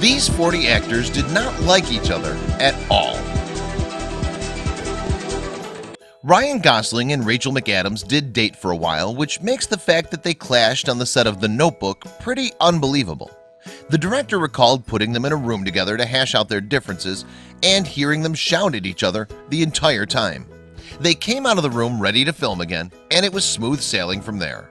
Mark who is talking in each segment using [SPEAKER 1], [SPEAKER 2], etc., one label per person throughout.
[SPEAKER 1] These 40 actors did not like each other at all. Ryan Gosling and Rachel McAdams did date for a while, which makes the fact that they clashed on the set of The Notebook pretty unbelievable. The director recalled putting them in a room together to hash out their differences and hearing them shout at each other the entire time. They came out of the room ready to film again, and it was smooth sailing from there.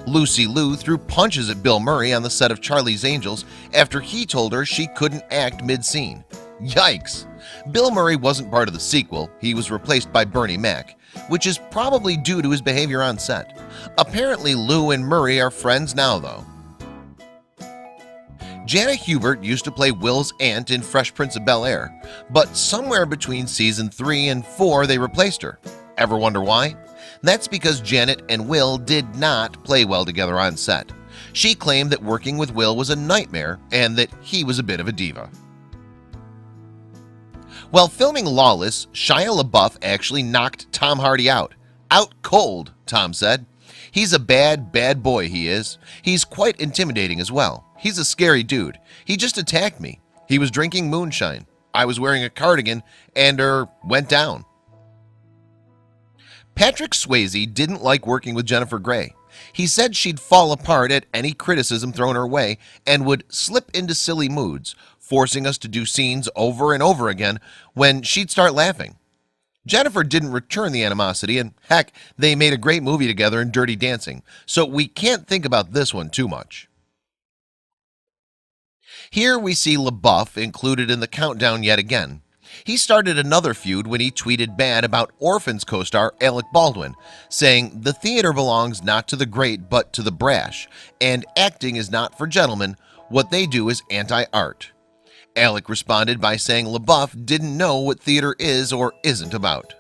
[SPEAKER 1] Lucy Liu threw punches at Bill Murray on the set of Charlie's Angels after he told her she couldn't act mid-scene. Yikes! Bill Murray wasn't part of the sequel. He was replaced by Bernie Mac, which is probably due to his behavior on set. Apparently Liu and Murray are friends now though. Jana Hubert used to play Will's aunt in Fresh Prince of Bel-Air, but somewhere between season 3 and 4 they replaced her. Ever wonder why? That's because Janet and Will did not play well together on set. She claimed that working with Will was a nightmare and that he was a bit of a diva. While filming Lawless, Shia LaBeouf actually knocked Tom Hardy out. Out cold, Tom said. He's a bad boy, he is. He's quite intimidating as well. He's a scary dude. He just attacked me. He was drinking moonshine. I was wearing a cardigan and went down. Patrick Swayze didn't like working with Jennifer Grey. He said she'd fall apart at any criticism thrown her way and would slip into silly moods, forcing us to do scenes over and over again when she'd start laughing. Jennifer didn't return the animosity, and heck, they made a great movie together in Dirty Dancing, so we can't think about this one too much. Here we see LaBeouf included in the countdown yet again. He started another feud when he tweeted bad about Orphans co-star Alec Baldwin, saying the theater belongs not to the great but to the brash, and acting is not for gentlemen. What they do is anti-art. Alec responded by saying LaBeouf didn't know what theater is or isn't about.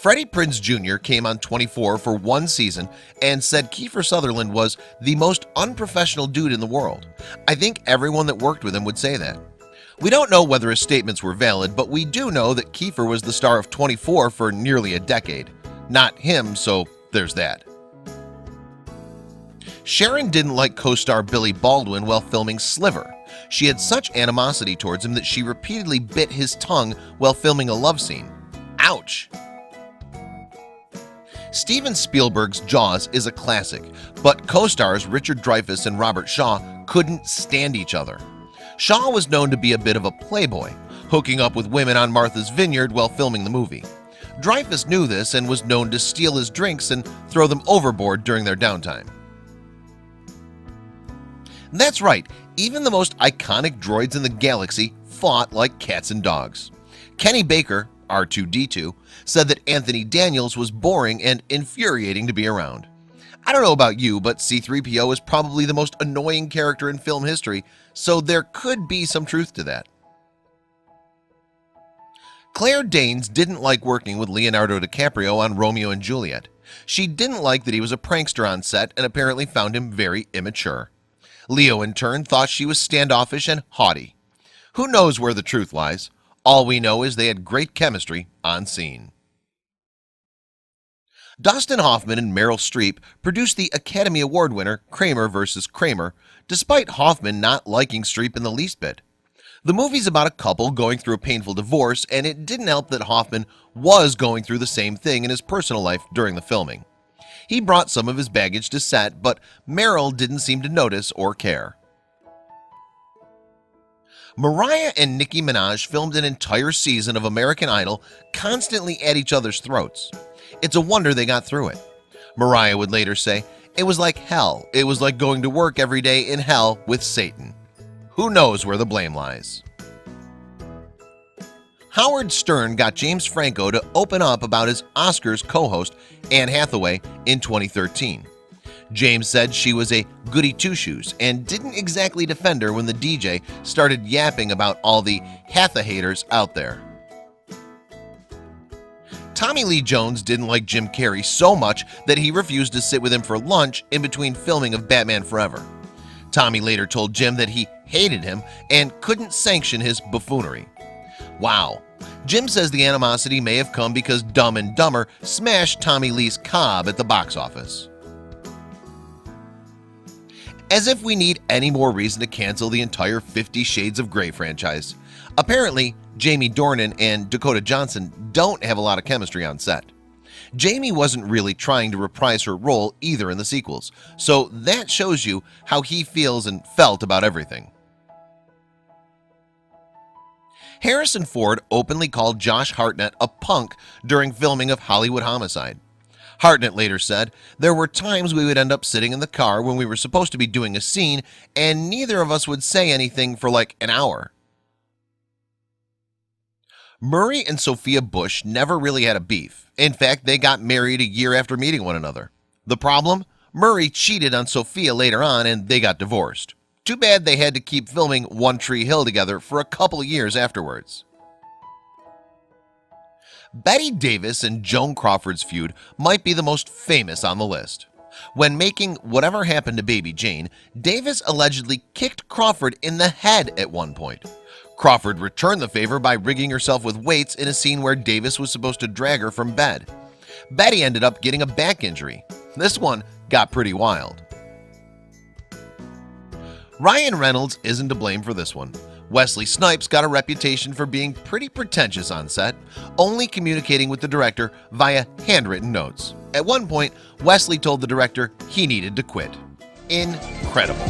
[SPEAKER 1] Freddie Prinze Jr. came on 24 for one season and said Kiefer Sutherland was the most unprofessional dude in the world. I think everyone that worked with him would say that. We don't know whether his statements were valid, but we do know that Kiefer was the star of 24 for nearly a decade. Not him, so there's that. Sharon didn't like co-star Billy Baldwin while filming Sliver. She had such animosity towards him that she repeatedly bit his tongue while filming a love scene. Ouch! Steven Spielberg's Jaws is a classic, but co-stars Richard Dreyfuss and Robert Shaw couldn't stand each other. Shaw was known to be a bit of a playboy, hooking up with women on Martha's Vineyard while filming the movie. Dreyfuss knew this and was known to steal his drinks and throw them overboard during their downtime. That's right, even the most iconic droids in the galaxy fought like cats and dogs. Kenny Baker, R2-D2, said that Anthony Daniels was boring and infuriating to be around. I don't know about you, but C-3PO is probably the most annoying character in film history, so there could be some truth to that. Claire Danes didn't like working with Leonardo DiCaprio on Romeo and Juliet. She didn't like that he was a prankster on set and apparently found him very immature. Leo in turn thought she was standoffish and haughty. Who knows where the truth lies? All we know is they had great chemistry on scene. Dustin Hoffman and Meryl Streep produced the Academy Award winner Kramer vs. Kramer, despite Hoffman not liking Streep in the least bit. The movie's about a couple going through a painful divorce, and it didn't help that Hoffman was going through the same thing in his personal life during the filming. He brought some of his baggage to set, but Meryl didn't seem to notice or care. Mariah and Nicki Minaj filmed an entire season of American Idol constantly at each other's throats. It's a wonder they got through it. Mariah would later say, "It was like hell. It was like going to work every day in hell with Satan." Who knows where the blame lies? Howard Stern got James Franco to open up about his Oscars co-host Anne Hathaway in 2013. James said she was a goody two-shoes and didn't exactly defend her when the DJ started yapping about all the Hatha-haters out there. Tommy Lee Jones didn't like Jim Carrey so much that he refused to sit with him for lunch in between filming of Batman Forever. Tommy later told Jim that he hated him and couldn't sanction his buffoonery. Wow. Jim says the animosity may have come because Dumb and Dumber smashed Tommy Lee's Cobb at the box office. As if we need any more reason to cancel the entire 50 Shades of Grey franchise. Apparently, Jamie Dornan and Dakota Johnson don't have a lot of chemistry on set. Jamie wasn't really trying to reprise her role either in the sequels, so that shows you how he feels and felt about everything. Harrison Ford openly called Josh Hartnett a punk during filming of Hollywood Homicide. Hartnett later said, "There were times we would end up sitting in the car when we were supposed to be doing a scene and neither of us would say anything for like an hour." Murray and Sophia Bush never really had a beef. In fact, they got married a year after meeting one another. The problem? Murray cheated on Sophia later on and they got divorced. Too bad they had to keep filming One Tree Hill together for a couple of years afterwards. Bette Davis and Joan Crawford's feud might be the most famous on the list. When making Whatever Happened to Baby Jane, Davis allegedly kicked Crawford in the head at one point. Crawford returned the favor by rigging herself with weights in a scene where Davis was supposed to drag her from bed. Betty ended up getting a back injury. This one got pretty wild. Ryan Reynolds isn't to blame for this one. Wesley Snipes got a reputation for being pretty pretentious on set, only communicating with the director via handwritten notes. At one point, Wesley told the director he needed to quit. Incredible.